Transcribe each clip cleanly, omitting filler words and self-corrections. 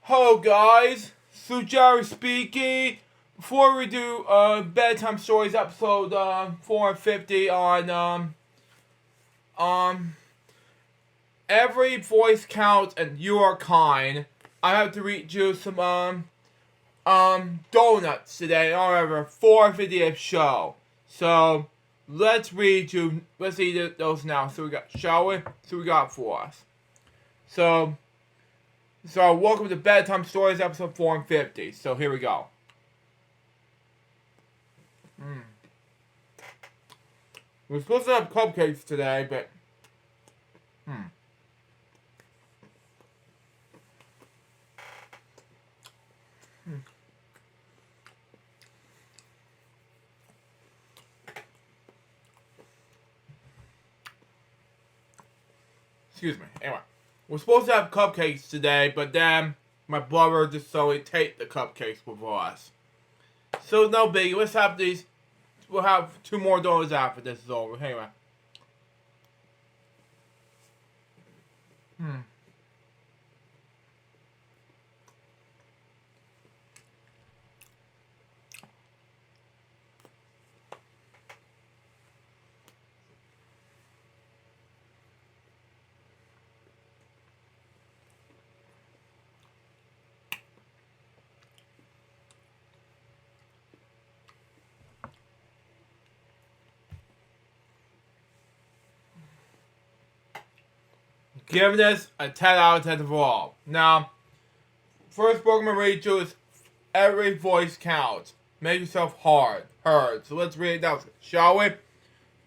Hello guys, Jerry speaking. Before we do Bedtime Stories episode 450 on um every voice counts and you are kind, I have to read you some donuts today on our 450th show. So let's eat those now. Shall we? So we got for us. So welcome to Bedtime Stories episode 450. So here we go. We're supposed to have cupcakes today, but excuse me. Anyway, we're supposed to have cupcakes today, but then my brother just suddenly take the cupcakes for us. So no biggie. Let's have these. We'll have two more donuts after this is over. Anyway. Give this a 10 out of 10 overall. Now, first book I'm going to read you is Every Voice Counts. Make yourself heard. So let's read it down, shall we?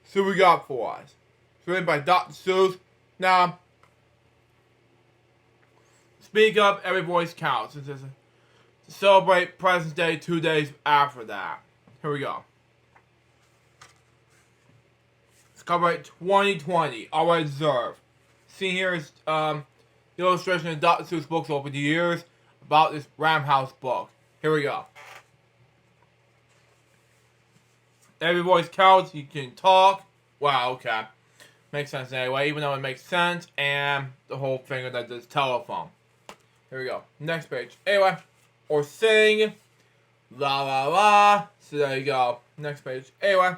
So we got for us. It's written by Dr. Seuss. Now, speak up, every voice counts. This is to celebrate President's Day 2 days after that. Here we go. It's copyright 2020, already deserved. Seen here is the illustration of Dr. Seuss books over the years about this Ram House book. Here we go. Every voice counts, you can talk. Wow, okay. Makes sense anyway, even though it makes sense, and the whole thing of this telephone. Here we go. Next page. Anyway, or sing. La la la. So there you go. Next page. Anyway.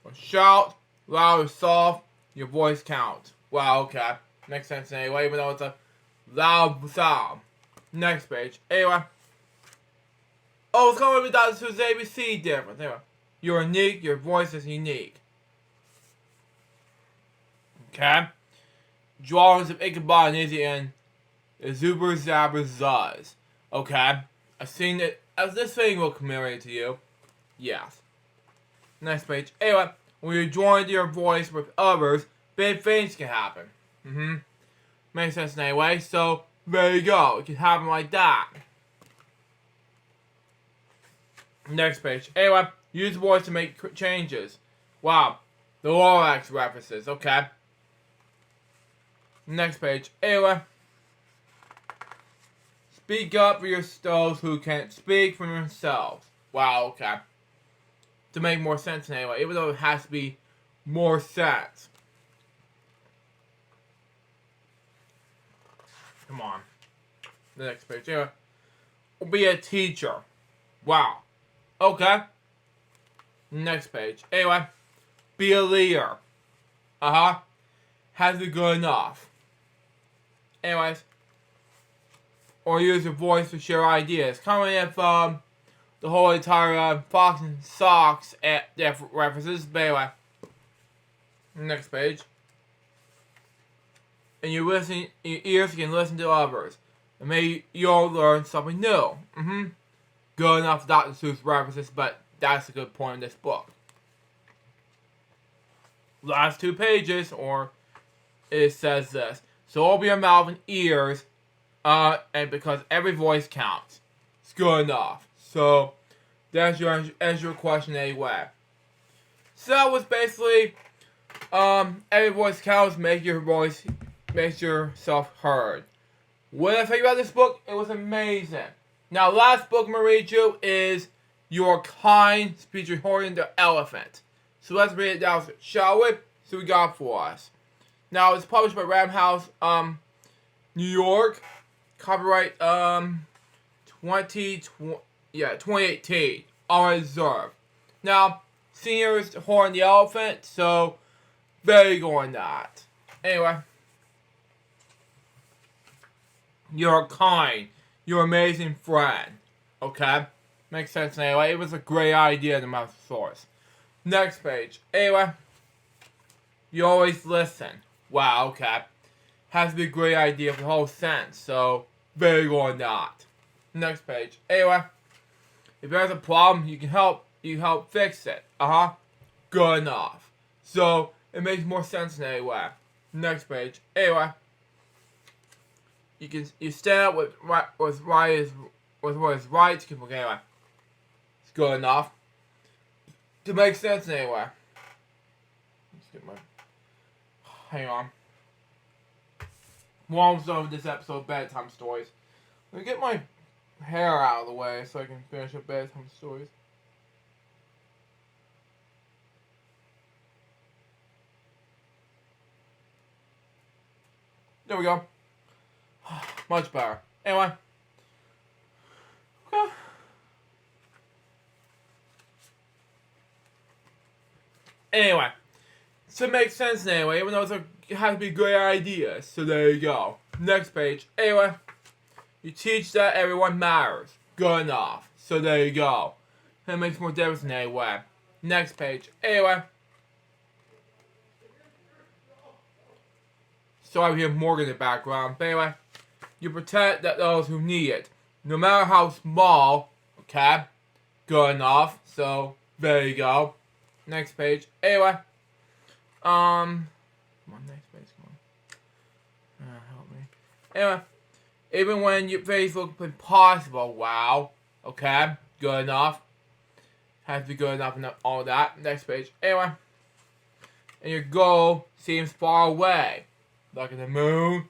Or shout. Loud or soft. Your voice counts. Wow, okay. Makes sense anyway, even though it's a loud sound. Next page. Anyway. Oh, it's going to be Dr. Seuss ABC difference. Anyway. You're unique. Your voice is unique. Okay. Drawings of Ichabod and Izzy and Zuber Zabber Zuzz. Okay. I've seen it. As this thing will commemorate to you. Yes. Next page. Anyway, when you join your voice with others, big things can happen. Makes sense anyway. So, there you go. It can happen like that. Next page. Anyway, use voice to make changes. Wow. The Lorax references. Okay. Next page. Anyway. Speak up for those who can't speak for themselves. Wow, okay. To make more sense anyway, even though it has to be more sense. Come on. The next page. Anyway. Be a teacher. Wow. Okay. Next page. Anyway. Be a leader. Has to be good enough. Anyways. Or use your voice to share ideas. Coming if the whole entire Fox and Socks references. But anyway. Next page. And your ears can listen to others. And maybe you'll learn something new. Good enough Dr. Seuss references, but that's a good point in this book. Last 2 pages, or it says this. So open your mouth and ears, and because every voice counts. It's good enough. So that's your question anyway. So that was basically every voice counts, make yourself heard. What did I tell you about this book? It was amazing. Now, last book I'm going to read you is Your Kind, featuring Horton the Elephant. So let's read it down, shall we? So we got for us. Now, it's published by Ram House, New York. Copyright 2018. On reserve. Now, seniors horn the elephant, so very good on that. Anyway. You're kind. You're an amazing friend. Okay? Makes sense anyway. It was a great idea in the mouth source. Next page. Anyway. You always listen. Wow, okay. Has to be a great idea for the whole sentence, so very good on that. Next page. Anyway. If there's a problem, you help fix it. Good enough. So it makes more sense in any way. Next page. Anyway. You stand up with what is right. Anyway. It's good enough. To make sense anyway. Let's get my hang on. We're almost done with this episode of Bedtime Stories. Let me get my hair out of the way so I can finish up Bedtime Stories. There we go. Much better. Anyway. Okay. Anyway. So it makes sense anyway, even though it has to be a great idea. So there you go. Next page. Anyway. You teach that everyone matters. Good enough. So there you go. That makes more difference in any way. Next page. Anyway. Sorry we have Morgan in the background. But anyway. You protect those who need it. No matter how small. Okay. Good enough. So there you go. Next page. Anyway. Come on, next page. Come on. Help me. Anyway. Even when your face looks impossible. Wow. Okay. Good enough. Has to be good enough and all that. Next page. Anyway. And your goal seems far away. Like in the moon.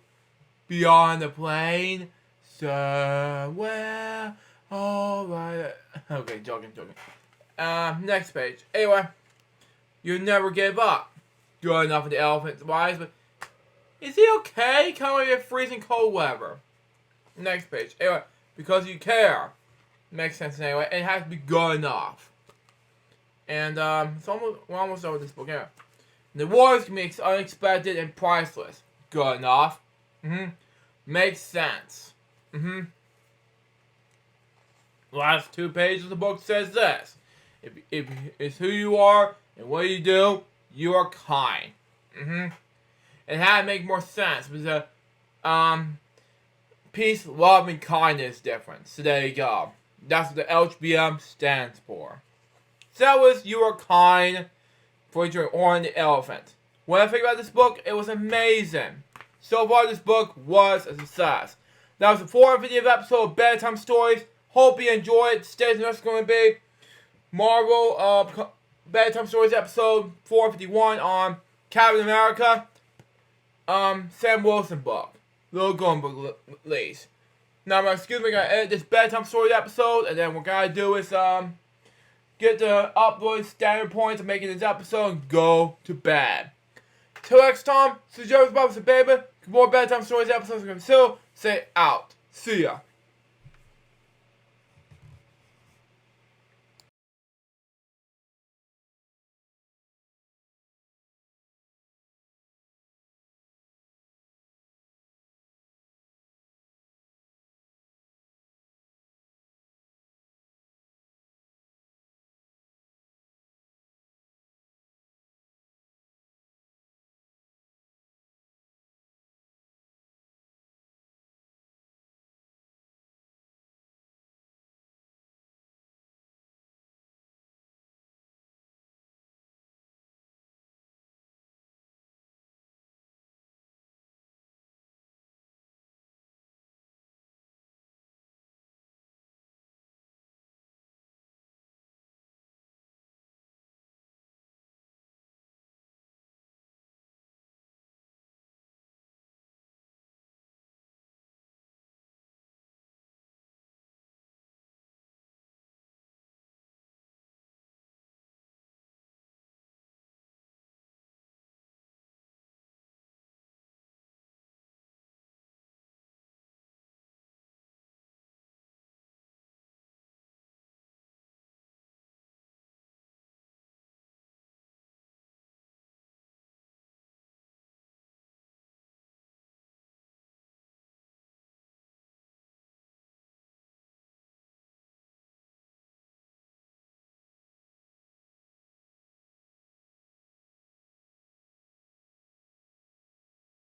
Beyond the plane. Somewhere. Alright. Okay, joking. Next page. Anyway. You never give up. Good enough for the elephant's wise, but is he okay? Kind of like a freezing cold weather. Next page. Anyway, because you care. Makes sense anyway. And it has to be good enough. And we're almost done with this book. Anyway. The rewards can be unexpected and priceless. Good enough. Makes sense. Last 2 pages of the book says this. If it's who you are and what you do, you are kind. It had to make more sense because peace, love, and kindness difference. So there you go. That's what the LHBM stands for. So that was You Are Kind featuring Orin the Elephant. When I think about this book, it was amazing. So far, this book was a success. That was the 450th episode of Bedtime Stories. Hope you enjoyed. Stay tuned. Next going to be Marvel Bedtime Stories episode 451 on Captain America. Sam Wilson book. Little Golden book release. Now, we're gonna edit this Bedtime Stories episode, and then what we're gonna do is get the upload standard points of making this episode and go to bed. Till next time, this is Joe's Bubbles and Baby. More Bedtime Stories episodes are coming soon. Say out. See ya.